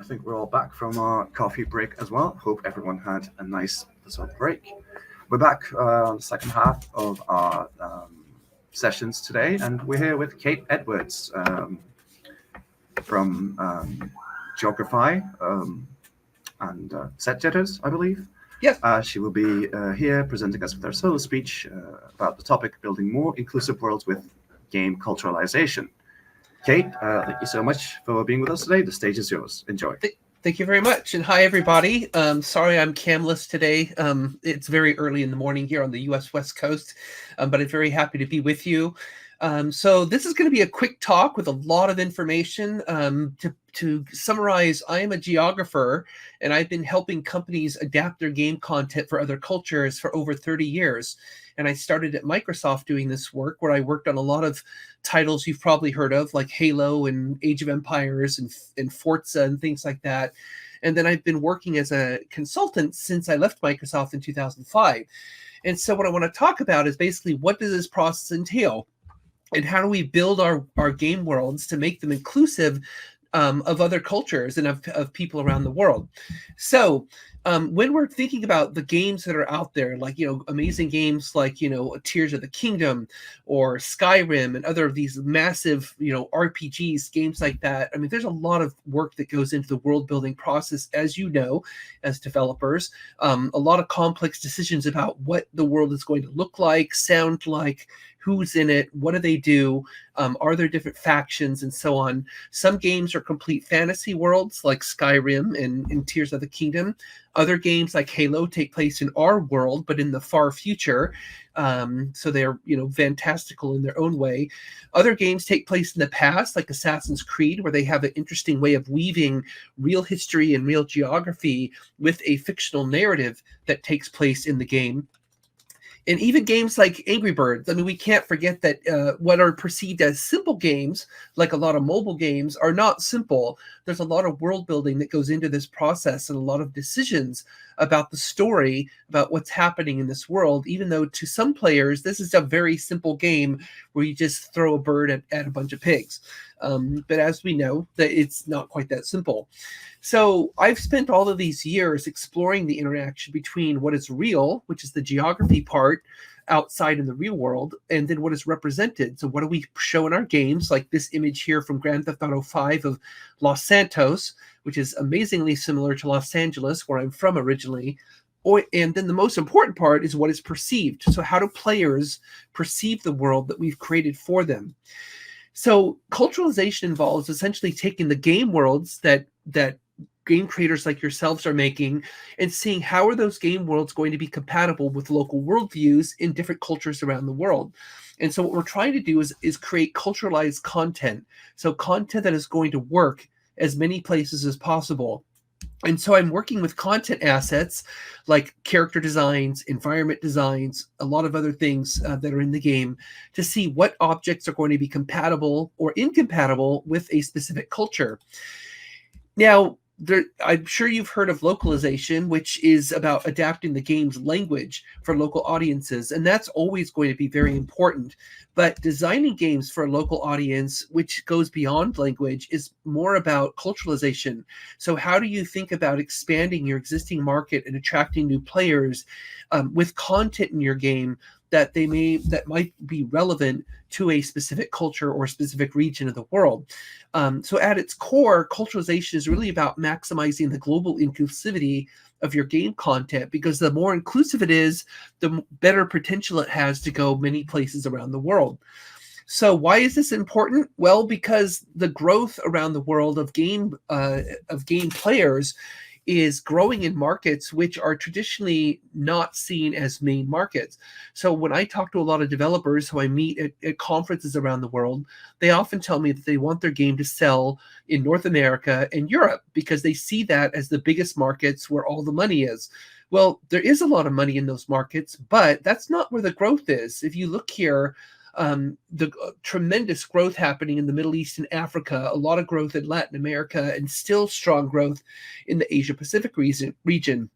think we're all back from our coffee break as well. Hope everyone had a nice little break. We're back on the second half of our sessions today, and we're here with Kate Edwards from Geogrify and SetJetters, I believe. Yes. She will be here presenting us with her solo speech about the topic building more inclusive worlds with game culturalization. Kate, thank you so much for being with us today. The stage is yours. Enjoy. Thank you very much. And hi, everybody. Sorry I'm camless today. It's very early in the morning here on the U.S. West Coast, but I'm very happy to be with you. So this is going to be a quick talk with a lot of information. To summarize, I am a geographer, and I've been helping companies adapt their game content for other cultures for over 30 years. And I started at Microsoft doing this work, where I worked on a lot of titles you've probably heard of, like Halo and Age of Empires and Forza and things like that. And then I've been working as a consultant since I left Microsoft in 2005. And so what I want to talk about is basically, what does this process entail? And how do we build our game worlds to make them inclusive of other cultures and of people around the world? So when we're thinking about the games that are out there, like, amazing games like, Tears of the Kingdom or Skyrim and other of these massive, RPGs, games like that. I mean, there's a lot of work that goes into the world building process, as you know, as developers. A lot of complex decisions about what the world is going to look like, sound like, who's in it, what do they do, are there different factions, and so on. Some games are complete fantasy worlds like Skyrim and Tears of the Kingdom. Other games like Halo take place in our world, but in the far future. So they're, fantastical in their own way. Other games take place in the past, like Assassin's Creed, where they have an interesting way of weaving real history and real geography with a fictional narrative that takes place in the game. And even games like Angry Birds, I mean, we can't forget that what are perceived as simple games, like a lot of mobile games, are not simple. There's a lot of world building that goes into this process, and a lot of decisions about the story, about what's happening in this world, even though to some players, this is a very simple game where you just throw a bird at a bunch of pigs. But as we know, that it's not quite that simple. So I've spent all of these years exploring the interaction between what is real, which is the geography part, outside in the real world, and then what is represented. So what do we show in our games, like this image here from Grand Theft Auto 5 of Los Santos, which is amazingly similar to Los Angeles, where I'm from originally. And then the most important part is what is perceived. So how do players perceive the world that we've created for them? So culturalization involves essentially taking the game worlds that game creators like yourselves are making and seeing how are those game worlds going to be compatible with local worldviews in different cultures around the world. And so what we're trying to do is create culturalized content. So content that is going to work as many places as possible. And so I'm working with content assets like character designs, environment designs, a lot of other things that are in the game to see what objects are going to be compatible or incompatible with a specific culture. Now, I'm sure you've heard of localization, which is about adapting the game's language for local audiences, and that's always going to be very important. But designing games for a local audience, which goes beyond language, is more about culturalization. So how do you think about expanding your existing market and attracting new players with content in your game that might be relevant to a specific culture or specific region of the world? So at its core, culturalization is really about maximizing the global inclusivity of your game content, because the more inclusive it is, the better potential it has to go many places around the world. So why is this important? Well, because the growth around the world of game players is growing in markets which are traditionally not seen as main markets. So when I talk to a lot of developers who I meet at conferences around the world, they often tell me that they want their game to sell in North America and Europe because they see that as the biggest markets where all the money is. Well, there is a lot of money in those markets, but that's not where the growth is. If you look here, the tremendous growth happening in the Middle East and Africa, a lot of growth in Latin America, and still strong growth in the Asia Pacific region.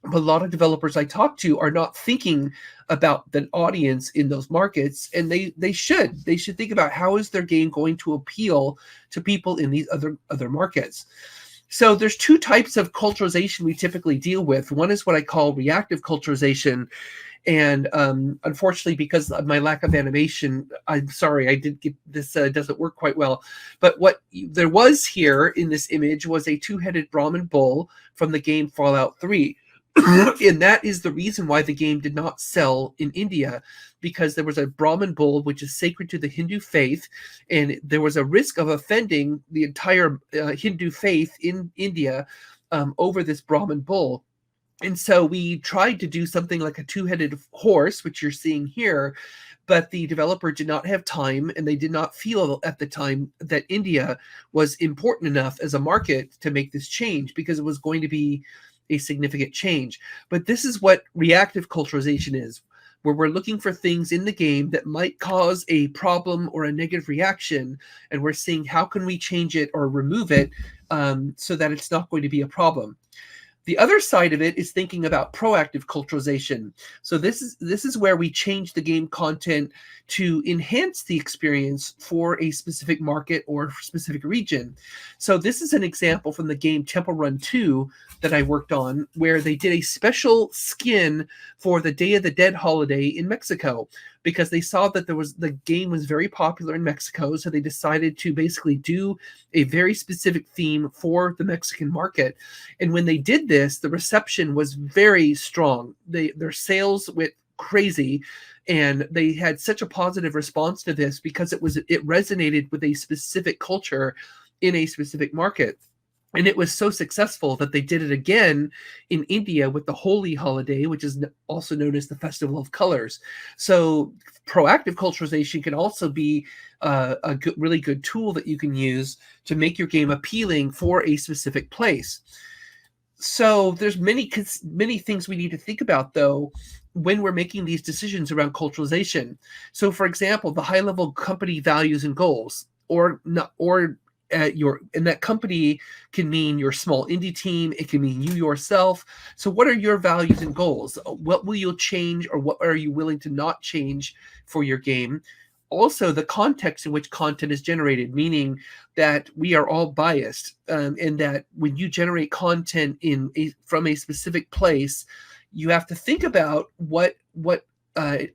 But a lot of developers I talk to are not thinking about the audience in those markets, and they should think about how is their game going to appeal to people in these other markets. So there's two types of culturalization we typically deal with. One is what I call reactive culturalization. And unfortunately, because of my lack of animation, I'm sorry, I did get this doesn't work quite well. But what there was here in this image was a two-headed Brahmin bull from the game Fallout 3. And that is the reason why the game did not sell in India, because there was a Brahmin bull, which is sacred to the Hindu faith, and there was a risk of offending the entire Hindu faith in India over this Brahmin bull. And so we tried to do something like a two-headed horse, which you're seeing here, but the developer did not have time, and they did not feel at the time that India was important enough as a market to make this change, because it was going to be a significant change. But this is what reactive culturalization is, where we're looking for things in the game that might cause a problem or a negative reaction, and we're seeing how can we change it or remove it so that it's not going to be a problem. The other side of it is thinking about proactive culturalization. So this is where we change the game content to enhance the experience for a specific market or specific region. So this is an example from the game Temple Run 2 that I worked on, where they did a special skin for the Day of the Dead holiday in Mexico, because they saw that the game was very popular in Mexico, so they decided to basically do a very specific theme for the Mexican market. And when they did this, the reception was very strong. Their sales went crazy, and they had such a positive response to this because it resonated with a specific culture in a specific market. And it was so successful that they did it again in India with the Holi holiday, which is also known as the Festival of Colors. So proactive culturalization can also be really good tool that you can use to make your game appealing for a specific place. So there's many things we need to think about, though, when we're making these decisions around culturalization. So, for example, the high-level company values and goals, and that company can mean your small indie team. It can mean you yourself. So what are your values and goals? What will you change, or what are you willing to not change for your game? Also, the context in which content is generated, meaning that we are all biased, and that when you generate content from a specific place, you have to think about what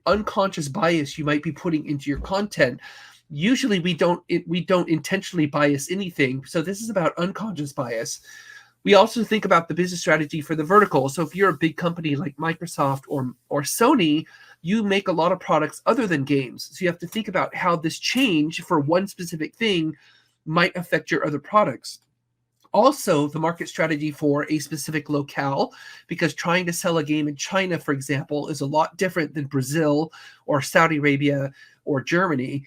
unconscious bias you might be putting into your content. Usually we don't intentionally bias anything. So this is about unconscious bias. We also think about the business strategy for the vertical. So if you're a big company like Microsoft or Sony, you make a lot of products other than games. So you have to think about how this change for one specific thing might affect your other products. Also, the market strategy for a specific locale, because trying to sell a game in China, for example, is a lot different than Brazil or Saudi Arabia or Germany.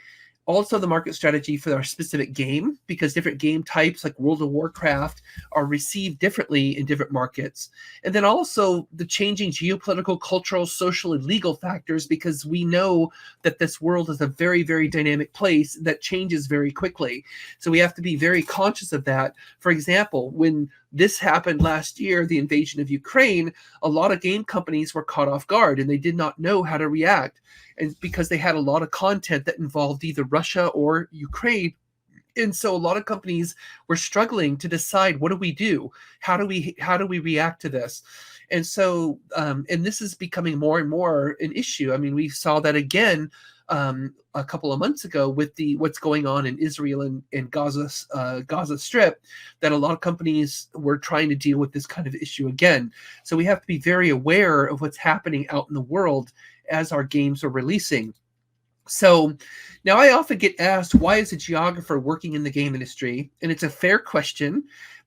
Also, the market strategy for our specific game, because different game types like World of Warcraft are received differently in different markets. And then also the changing geopolitical, cultural, social, and legal factors, because we know that this world is a very, very dynamic place that changes very quickly. So we have to be very conscious of that. For example, when this happened last year, the invasion of Ukraine, a lot of game companies were caught off guard, and they did not know how to react. And because they had a lot of content that involved either Russia or Ukraine. And so a lot of companies were struggling to decide, what do we do? How do we react to this? And so, and this is becoming more and more an issue. I mean, we saw that again a couple of months ago with what's going on in Israel and Gaza Strip, that a lot of companies were trying to deal with this kind of issue again. So we have to be very aware of what's happening out in the world as our games are releasing. So now I often get asked, why is a geographer working in the game industry? And it's a fair question,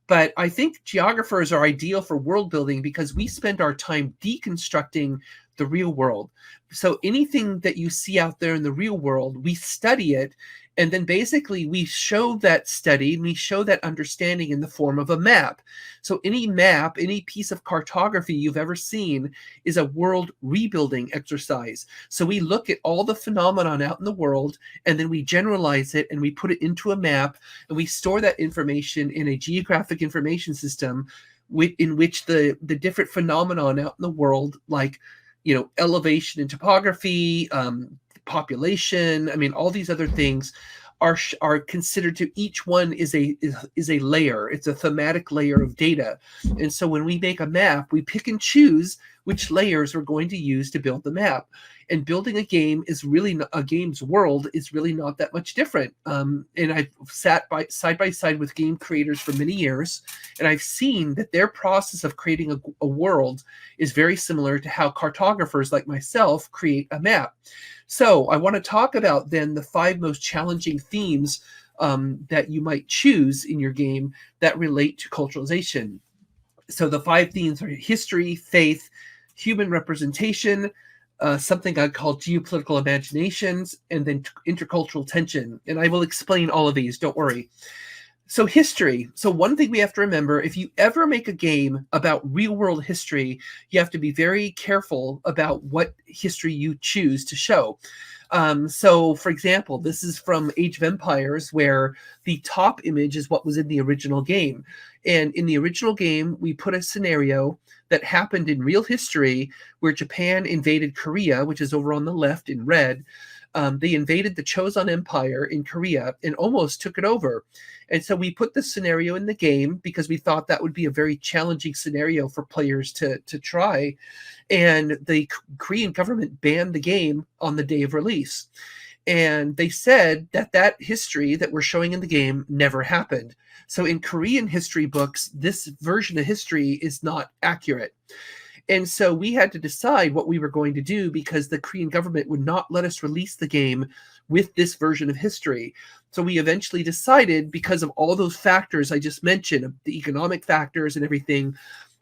but I think geographers are ideal for world building because we spend our time deconstructing the real world. So anything that you see out there in the real world, we study it, and then basically we show that study and we show that understanding in the form of a map. So any map, any piece of cartography you've ever seen is a world rebuilding exercise. So we look at all the phenomenon out in the world, and then we generalize it and we put it into a map, and we store that information in a geographic information system in which the different phenomenon out in the world, like elevation and topography, population, I mean, all these other things are considered to, each one is a layer. It's a thematic layer of data. And so when we make a map, we pick and choose which layers we're going to use to build the map. And building a game is really a game's world is really not that much different. And I've sat side by side with game creators for many years, and I've seen that their process of creating a world is very similar to how cartographers like myself create a map. So I want to talk about then the 5 most challenging themes that you might choose in your game that relate to culturalization. So the 5 themes are history, faith, human representation, something I call geopolitical imaginations, and then intercultural tension. And I will explain all of these, don't worry. So history. So one thing we have to remember, if you ever make a game about real world history, you have to be very careful about what history you choose to show. So for example, this is from Age of Empires, where the top image is what was in the original game. And in the original game, we put a scenario that happened in real history where Japan invaded Korea, which is over on the left in red. They invaded the Chosun Empire in Korea and almost took it over. And so we put this scenario in the game because we thought that would be a very challenging scenario for players to try. And the Korean government banned the game on the day of release. And they said that that history that we're showing in the game never happened. So in Korean history books, this version of history is not accurate. And so we had to decide what we were going to do because the Korean government would not let us release the game with this version of history. So we eventually decided, because of all those factors I just mentioned, the economic factors and everything,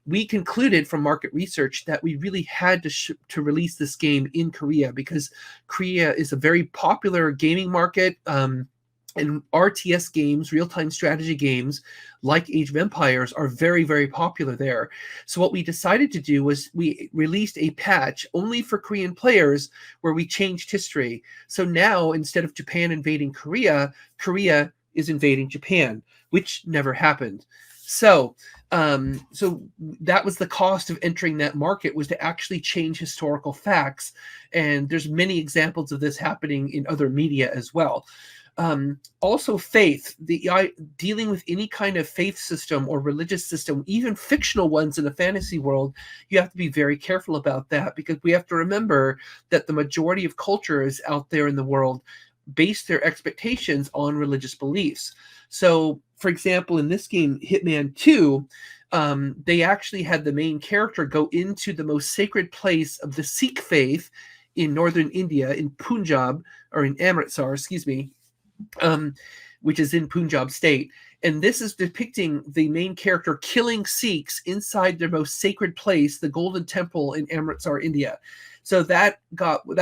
we concluded from market research that we really had to release this game in Korea, because Korea is a very popular gaming market. And RTS games, real-time strategy games, like Age of Empires, are very, very popular there. So what we decided to do was we released a patch only for Korean players where we changed history. So now, instead of Japan invading Korea, Korea is invading Japan, which never happened. So that was the cost of entering that market, was to actually change historical facts. And there's many examples of this happening in other media as well. Also faith, dealing with any kind of faith system or religious system, even fictional ones in the fantasy world, you have to be very careful about that, because we have to remember that the majority of cultures out there in the world base their expectations on religious beliefs. So, for example, in this game, Hitman 2, they actually had the main character go into the most sacred place of the Sikh faith in northern India, in Punjab, or in Amritsar, which is in Punjab state. And this is depicting the main character killing Sikhs inside their most sacred place, the Golden Temple in Amritsar, India. So that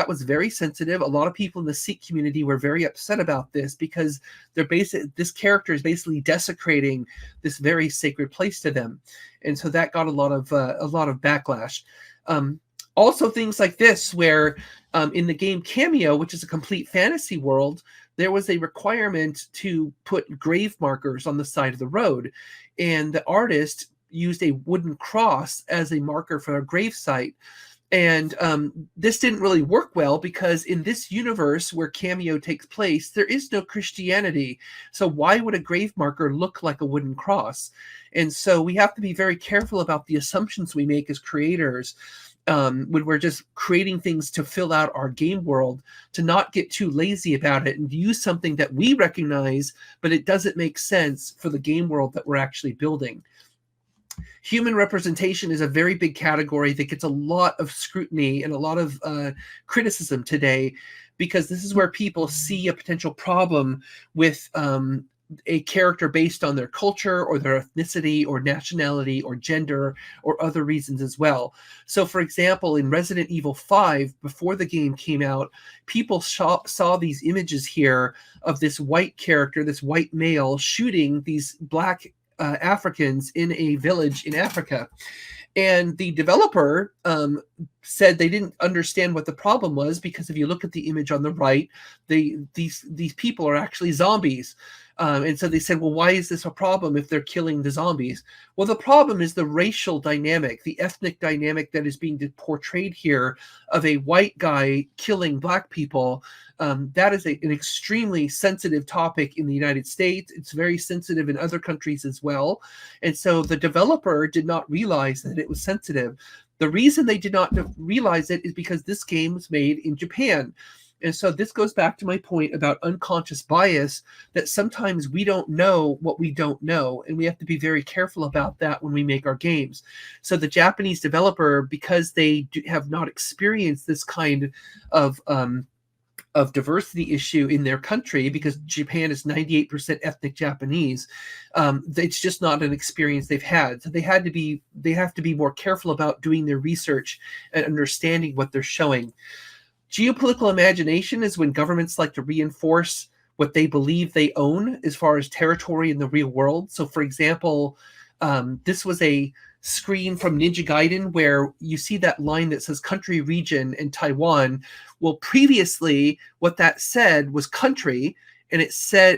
was very sensitive. A lot of people in the Sikh community were very upset about this, because this character is basically desecrating this very sacred place to them. And so that got a lot of backlash. Also things like this, where in the game Cameo, which is a complete fantasy world, there was a requirement to put grave markers on the side of the road. And the artist used a wooden cross as a marker for a grave site. And this didn't really work well, because in this universe where Cameo takes place, there is no Christianity. So why would a grave marker look like a wooden cross? And so we have to be very careful about the assumptions we make as creators when we're just creating things to fill out our game world, to not get too lazy about it and use something that we recognize, but it doesn't make sense for the game world that we're actually building. Human representation is a very big category that gets a lot of scrutiny and a lot of criticism today, because this is where people see a potential problem with a character based on their culture or their ethnicity or nationality or gender or other reasons as well. So for example, in Resident Evil 5, before the game came out, people saw these images here of this white character, this white male, shooting these black Africans in a village in Africa. And the developer said they didn't understand what the problem was, because if you look at the image on the right, these people are actually zombies. And so they said, well, why is this a problem if they're killing the zombies? Well, the problem is the racial dynamic, the ethnic dynamic that is being portrayed here of a white guy killing black people. That is an extremely sensitive topic in the United States. It's very sensitive in other countries as well. And so the developer did not realize that it was sensitive. The reason they did not realize it is because this game was made in Japan. And so this goes back to my point about unconscious bias, that sometimes we don't know what we don't know, and we have to be very careful about that when we make our games. So the Japanese developer, because they have not experienced this kind of diversity issue in their country, because Japan is 98% ethnic Japanese, it's just not an experience they've had. So they have to be more careful about doing their research and understanding what they're showing. Geopolitical imagination is when governments like to reinforce what they believe they own as far as territory in the real world. So, for example, this was a screen from Ninja Gaiden where you see that line that says country, region, and Taiwan. Well, previously, what that said was country, and it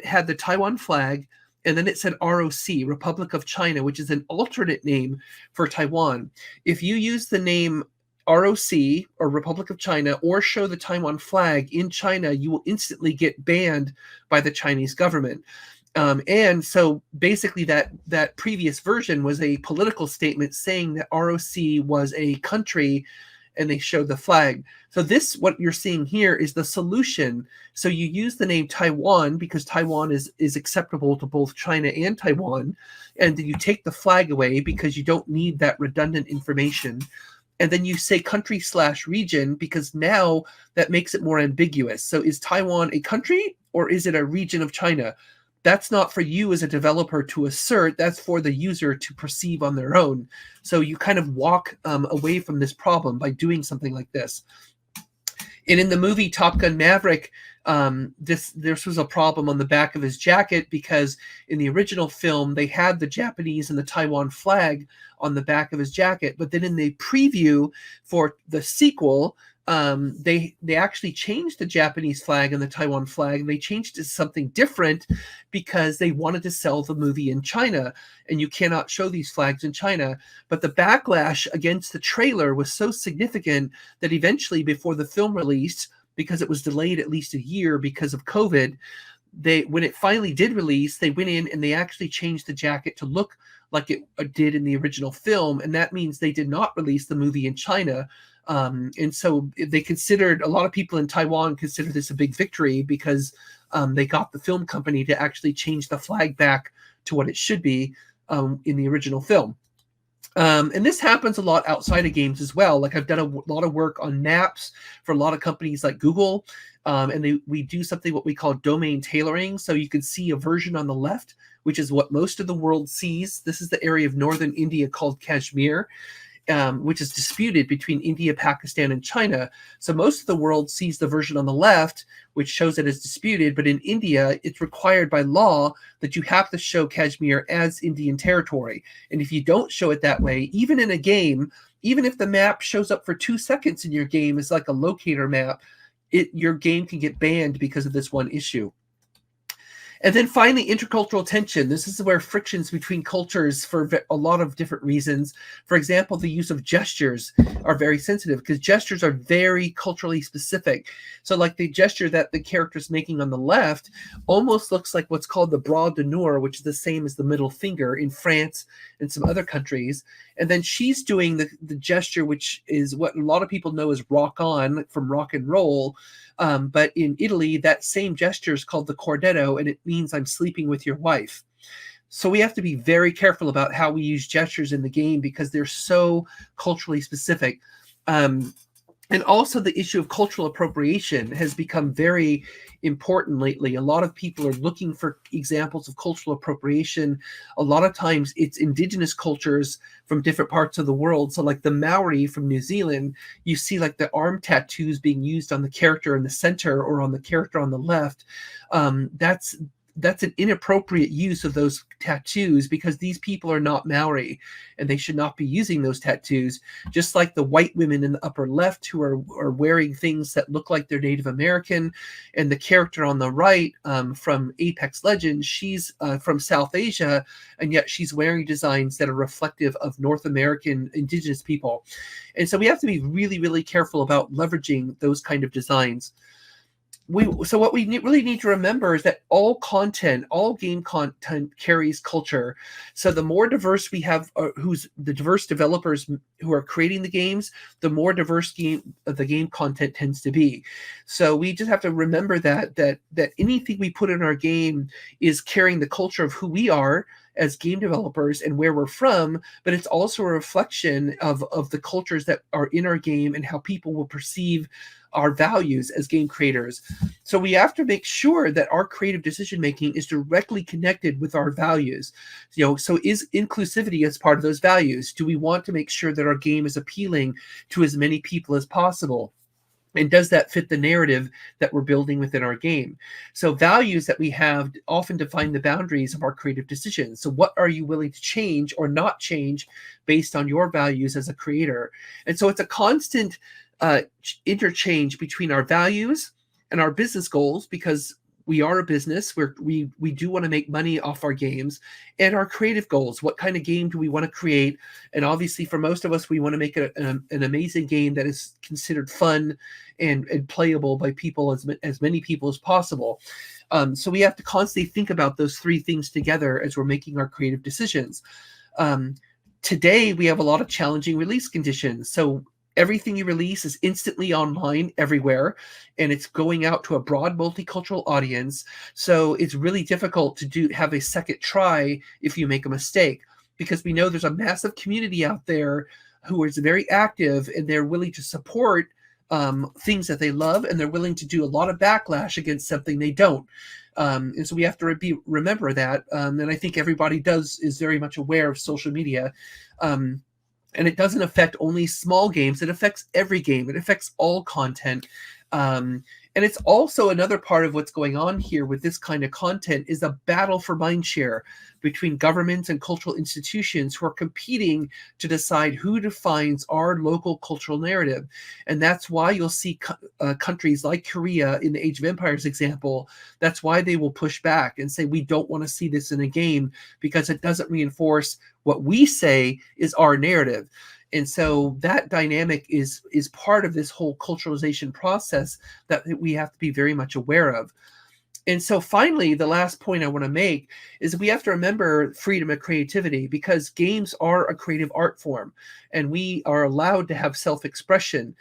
had the Taiwan flag, and then it said ROC, Republic of China, which is an alternate name for Taiwan. If you use the name ROC or Republic of China or show the Taiwan flag in China, you will instantly get banned by the Chinese government. And so basically that previous version was a political statement saying that ROC was a country, and they showed the flag. So what you're seeing here is the solution. So you use the name Taiwan because Taiwan is acceptable to both China and Taiwan. And then you take the flag away because you don't need that redundant information. And then you say country/region because now that makes it more ambiguous. So is Taiwan a country or is it a region of China? That's not for you as a developer to assert. That's for the user to perceive on their own. So you kind of walk away from this problem by doing something like this. And in the movie Top Gun Maverick, this was a problem on the back of his jacket because in the original film, they had the Japanese and the Taiwan flag on the back of his jacket. But then in the preview for the sequel, they actually changed the Japanese flag and the Taiwan flag, and they changed it to something different because they wanted to sell the movie in China, and you cannot show these flags in China. But the backlash against the trailer was so significant that eventually, before the film released, because it was delayed at least a year because of COVID, when it finally did release, they went in and they actually changed the jacket to look like it did in the original film, and that means they did not release the movie in China. And so a lot of people in Taiwan consider this a big victory because they got the film company to actually change the flag back to what it should be in the original film. And this happens a lot outside of games as well. Like I've done a lot of work on maps for a lot of companies like Google, and we do something what we call domain tailoring. So you can see a version on the left, which is what most of the world sees. This is the area of northern India called Kashmir, which is disputed between India, Pakistan, and China. So most of the world sees the version on the left, which shows it as disputed. But in India, it's required by law that you have to show Kashmir as Indian territory. And if you don't show it that way, even in a game, even if the map shows up for 2 seconds in your game as like a locator map, your game can get banned because of this one issue. And then finally, intercultural tension. This is where frictions between cultures for a lot of different reasons. For example, the use of gestures are very sensitive because gestures are very culturally specific. So like the gesture that the character's making on the left almost looks like what's called the bras d'honneur, which is the same as the middle finger in France and some other countries. And then she's doing the gesture, which is what a lot of people know as rock on from rock and roll. But in Italy, that same gesture is called the cordetto, and it means I'm sleeping with your wife. So we have to be very careful about how we use gestures in the game because they're so culturally specific. And also the issue of cultural appropriation has become very important lately. A lot of people are looking for examples of cultural appropriation. A lot of times it's indigenous cultures from different parts of the world. So like the Maori from New Zealand, you see like the arm tattoos being used on the character in the center or on the character on the left. that's an inappropriate use of those tattoos, because these people are not Maori and they should not be using those tattoos. Just like the white women in the upper left who are wearing things that look like they're Native American, and the character on the right from Apex Legends, she's from South Asia, and yet she's wearing designs that are reflective of North American indigenous people. And so we have to be really, really careful about leveraging those kind of designs. So what we really need to remember is that all content, all game content carries culture. So the more diverse we have, who's the diverse developers who are creating the games, the more diverse the game content tends to be. So we just have to remember that anything we put in our game is carrying the culture of who we are as game developers and where we're from, but it's also a reflection of the cultures that are in our game and how people will perceive our values as game creators. So we have to make sure that our creative decision making is directly connected with our values. So is inclusivity as part of those values? Do we want to make sure that our game is appealing to as many people as possible? And does that fit the narrative that we're building within our game? So values that we have often define the boundaries of our creative decisions. So what are you willing to change or not change based on your values as a creator? And so it's a constant interchange between our values and our business goals, because we are a business where we do want to make money off our games, and our creative goals. What kind of game do we want to create? And obviously for most of us, we want to make an amazing game that is considered fun and playable by people, as many people as possible. So we have to constantly think about those three things together as we're making our creative decisions. Today, we have a lot of challenging release conditions. So everything you release is instantly online everywhere, and it's going out to a broad multicultural audience. So it's really difficult to have a second try if you make a mistake, because we know there's a massive community out there who is very active, and they're willing to support things that they love, and they're willing to do a lot of backlash against something they don't. And so we have to remember that. And I think everybody is very much aware of social media. And it doesn't affect only small games. It affects every game. It affects all content. And it's also another part of what's going on here with this kind of content is a battle for mindshare between governments and cultural institutions who are competing to decide who defines our local cultural narrative. And that's why you'll see countries like Korea in the Age of Empires example. That's why they will push back and say, we don't want to see this in a game because it doesn't reinforce what we say is our narrative. And so that dynamic is part of this whole culturalization process that we have to be very much aware of. And so finally, the last point I want to make is we have to remember freedom of creativity, because games are a creative art form, and we are allowed to have self-expression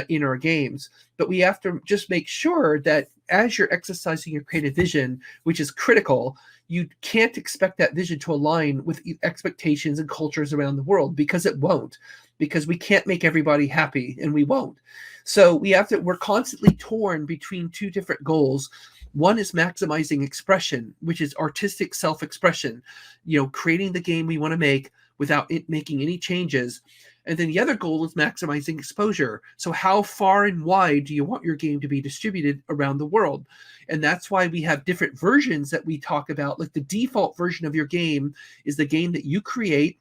in our games. But we have to just make sure that as you're exercising your creative vision, which is critical, you can't expect that vision to align with expectations and cultures around the world, because it won't, because we can't make everybody happy, and we won't. So we're constantly torn between two different goals. One is maximizing expression, which is artistic self-expression, creating the game we want to make without it making any changes. And then the other goal is maximizing exposure. So how far and wide do you want your game to be distributed around the world? And that's why we have different versions that we talk about. Like the default version of your game is the game that you create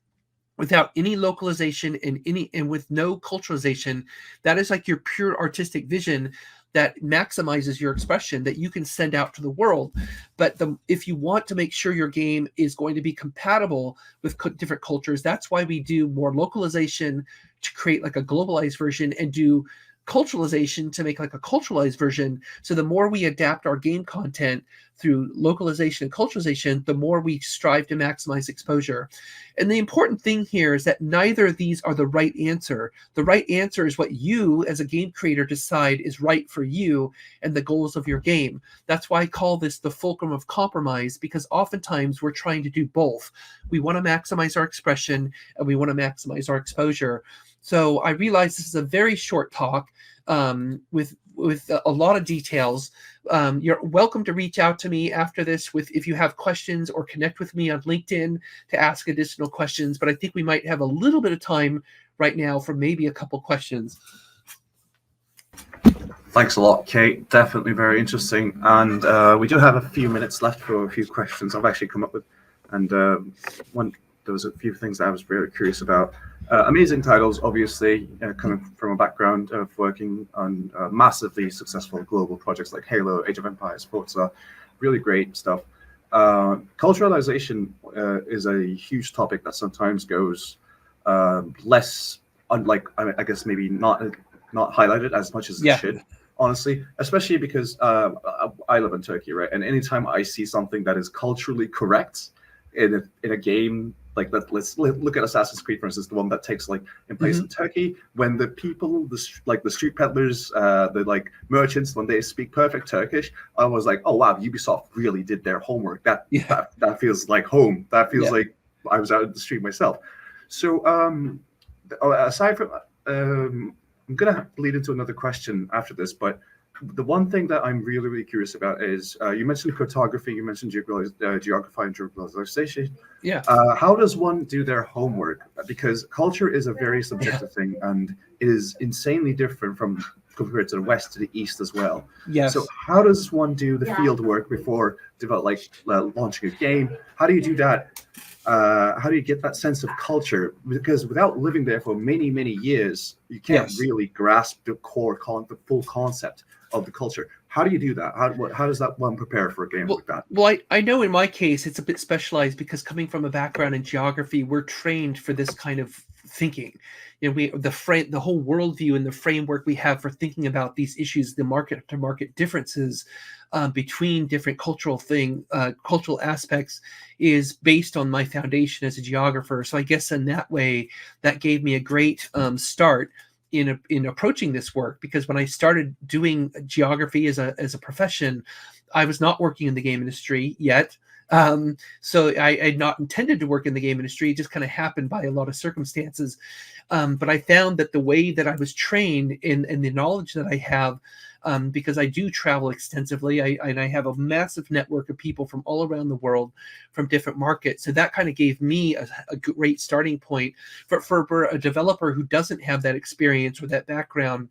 without any localization and with no culturalization. That is like your pure artistic vision that maximizes your expression that you can send out to the world. But if you want to make sure your game is going to be compatible with different cultures, that's why we do more localization to create like a globalized version, and do culturalization to make like a culturalized version. So the more we adapt our game content through localization and culturalization, the more we strive to maximize exposure. And the important thing here is that neither of these are the right answer. The right answer is what you as a game creator decide is right for you and the goals of your game. That's why I call this the fulcrum of compromise, because oftentimes we're trying to do both. We want to maximize our expression and we want to maximize our exposure. So I realize this is a very short talk with a lot of details. You're welcome to reach out to me after this if you have questions, or connect with me on LinkedIn to ask additional questions. But I think we might have a little bit of time right now for maybe a couple questions. Thanks a lot, Kate. Definitely very interesting. And we do have a few minutes left for a few questions I've actually come up with. And one, there was a few things that I was really curious about. Amazing titles, obviously, coming from a background of working on massively successful global projects like Halo, Age of Empires, Forza, really great stuff. Culturalization is a huge topic that sometimes goes less, unlike, I guess maybe not highlighted as much as it should, honestly, especially because I live in Turkey, right? And anytime I see something that is culturally correct in a game, like let's look at Assassin's Creed, for instance, the one that takes like in place in Turkey, when the people, the street peddlers, the like merchants, when they speak perfect Turkish, I was like, oh wow, Ubisoft really did their homework. That feels like home. That feels like I was out in the street myself. So aside from I'm gonna lead into another question after this, but the one thing that I'm really, really curious about is you mentioned cartography, you mentioned Geogrify and Culturalization. Yeah. How does one do their homework? Because culture is a very subjective thing, and it is insanely different from compared to the West to the East as well. Yes. So how does one do the field work before launching a game? How do you do that? How do you get that sense of culture? Because without living there for many, many years, you can't really grasp the the full concept of the culture. How do you do that? How does that one prepare for a game like that? Well, I know in my case, it's a bit specialized because coming from a background in geography, we're trained for this kind of thinking. You know, the whole worldview and the framework we have for thinking about these issues, the market to market differences between different cultural aspects, is based on my foundation as a geographer. So I guess in that way, that gave me a great start in approaching this work, because when I started doing geography as a profession, I was not working in the game industry yet. So I had not intended to work in the game industry. It just kind of happened by a lot of circumstances. But I found that the way that I was trained and the knowledge that I have, because I do travel extensively, I have a massive network of people from all around the world, from different markets. So that kind of gave me a great starting point for a developer who doesn't have that experience or that background.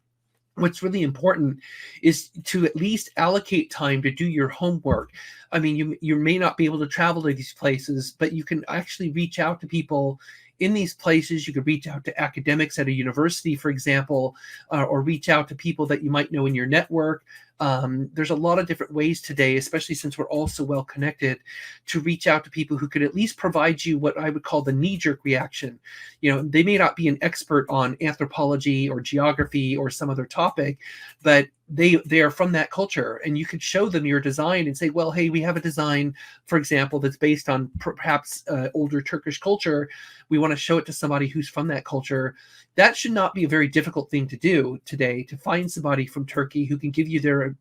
What's really important is to at least allocate time to do your homework. I mean, you may not be able to travel to these places, but you can actually reach out to people in these places. You could reach out to academics at a university, for example, or reach out to people that you might know in your network. There's a lot of different ways today, especially since we're all so well connected, to reach out to people who could at least provide you what I would call the knee-jerk reaction. You know, they may not be an expert on anthropology or geography or some other topic, but they are from that culture, and you could show them your design and say, well, hey, we have a design, for example, that's based on perhaps older Turkish culture. We want to show it to somebody who's from that culture. That should not be a very difficult thing to do today, to find somebody from Turkey who can give you their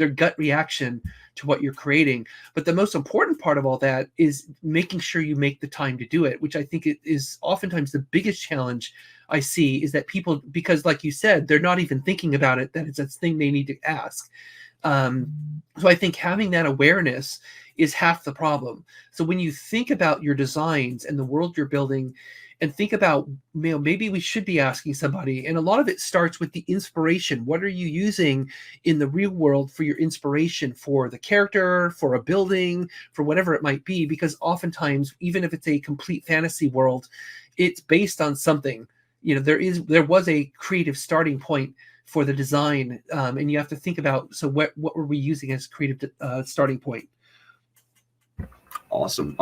gut reaction to what you're creating. But the most important part of all that is making sure you make the time to do it, which I think it is oftentimes the biggest challenge I see, is that people, because like you said, they're not even thinking about it, that it's a thing they need to ask. So I think having that awareness is half the problem. So when you think about your designs and the world you're building, and think about, you know, maybe we should be asking somebody, and a lot of it starts with the inspiration. What are you using in the real world for your inspiration, for the character, for a building, for whatever it might be? Because oftentimes, even if it's a complete fantasy world, it's based on something. You know, there was a creative starting point for the design, and you have to think about, so what were we using as creative starting point? Awesome.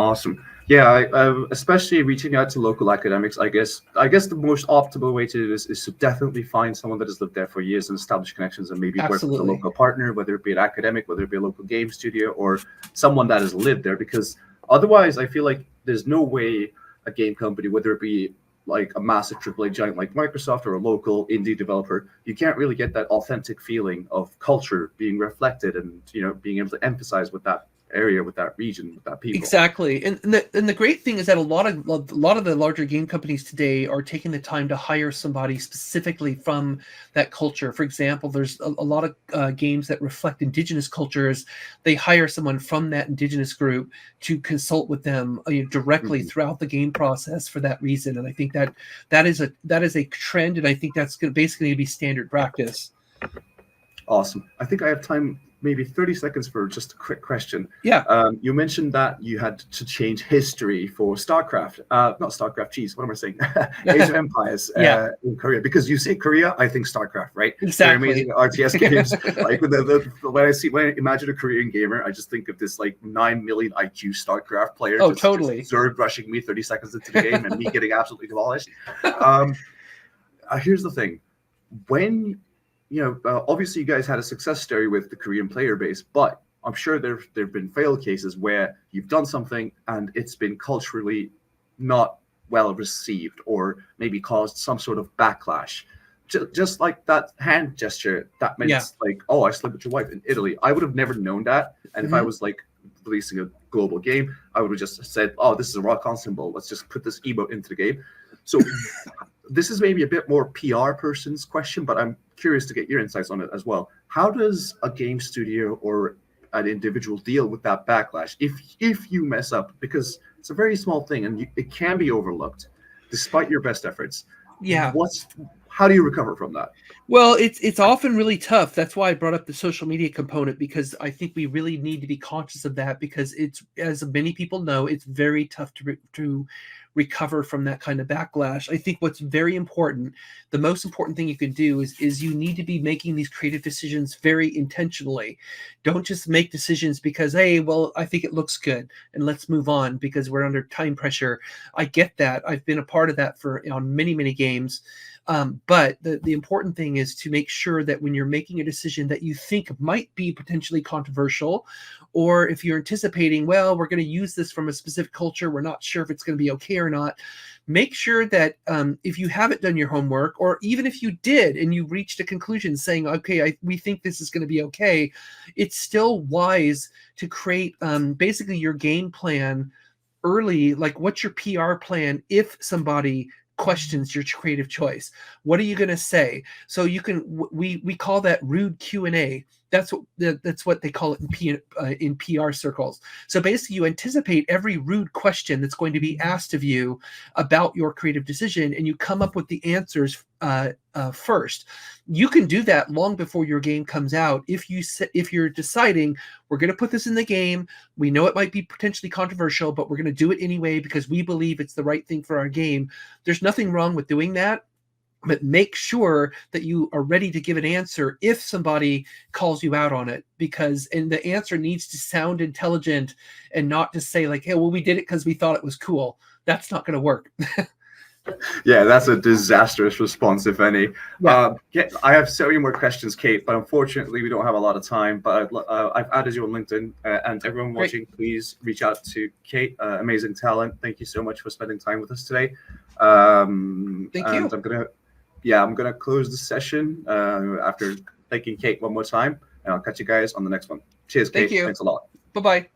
Yeah, especially reaching out to local academics. I guess the most optimal way to do this is to definitely find someone that has lived there for years and establish connections, and maybe work with a local partner, whether it be an academic, whether it be a local game studio, or someone that has lived there. Because otherwise, I feel like there's no way a game company, whether it be like a massive AAA giant like Microsoft or a local indie developer, you can't really get that authentic feeling of culture being reflected, and, you know, being able to emphasize with that area, with that region, with that people. Exactly. And the great thing is that a lot of the larger game companies today are taking the time to hire somebody specifically from that culture. For example, there's a lot of games that reflect indigenous cultures. They hire someone from that indigenous group to consult with them directly throughout the game process for that reason. And I think that is a trend, and I think that's basically going to be standard practice. Awesome. I think I have time, maybe 30 seconds for just a quick question. Yeah. You mentioned that you had to change history for StarCraft. Not StarCraft, geez, what am I saying? Age of Empires Yeah. in Korea. Because you say Korea, I think StarCraft, right? They're Exactly. amazing RTS games. Like when I imagine a Korean gamer, I just think of this like 9 million IQ StarCraft player just Zerg rushing me 30 seconds into the game and me getting absolutely demolished. Here's the thing. When obviously you guys had a success story with the Korean player base, but I'm sure there've been failed cases where you've done something and it's been culturally not well received or maybe caused some sort of backlash. Just like that hand gesture that meant like, oh, I slept with your wife in Italy. I would have never known that. And if I was like releasing a global game, I would have just said, oh, this is a rock on symbol. Let's just put this emote into the game. So this is maybe a bit more PR person's question, but I'm curious to get your insights on it as well. How does a game studio or an individual deal with that backlash if you mess up? Because it's a very small thing and it can be overlooked despite your best efforts. Yeah. How do you recover from that? Well, it's often really tough. That's why I brought up the social media component, because I think we really need to be conscious of that, because it's, as many people know, it's very tough to recover from that kind of backlash. I think what's very important, the most important thing you can do is you need to be making these creative decisions very intentionally. Don't just make decisions because, hey, well, I think it looks good and let's move on because we're under time pressure. I get that. I've been a part of that on many, many games. But the important thing is to make sure that when you're making a decision that you think might be potentially controversial, or if you're anticipating, well, we're going to use this from a specific culture, we're not sure if it's going to be okay or not, make sure that if you haven't done your homework, or even if you did and you reached a conclusion saying, okay, we think this is going to be okay, it's still wise to create basically your game plan early. Like, what's your PR plan if somebody questions your creative choice? What are you going to say? So you can, we call that rude Q&A. That's what they call it in PR circles. So basically you anticipate every rude question that's going to be asked of you about your creative decision, and you come up with the answers first. You can do that long before your game comes out. If you're deciding, we're going to put this in the game, we know it might be potentially controversial, but we're going to do it anyway because we believe it's the right thing for our game. There's nothing wrong with doing that. But make sure that you are ready to give an answer if somebody calls you out on it, and the answer needs to sound intelligent and not to say like, hey, well, we did it because we thought it was cool. That's not going to work. Yeah, that's a disastrous response, if any. Yeah. I have so many more questions, Kate, but unfortunately we don't have a lot of time. But I've added you on LinkedIn, and everyone watching, please reach out to Kate. Amazing talent. Thank you so much for spending time with us today. Thank you. I'm gonna close the session after thanking Kate one more time, and I'll catch you guys on the next one. Cheers, Kate. Thank you. Thanks a lot. Bye-bye.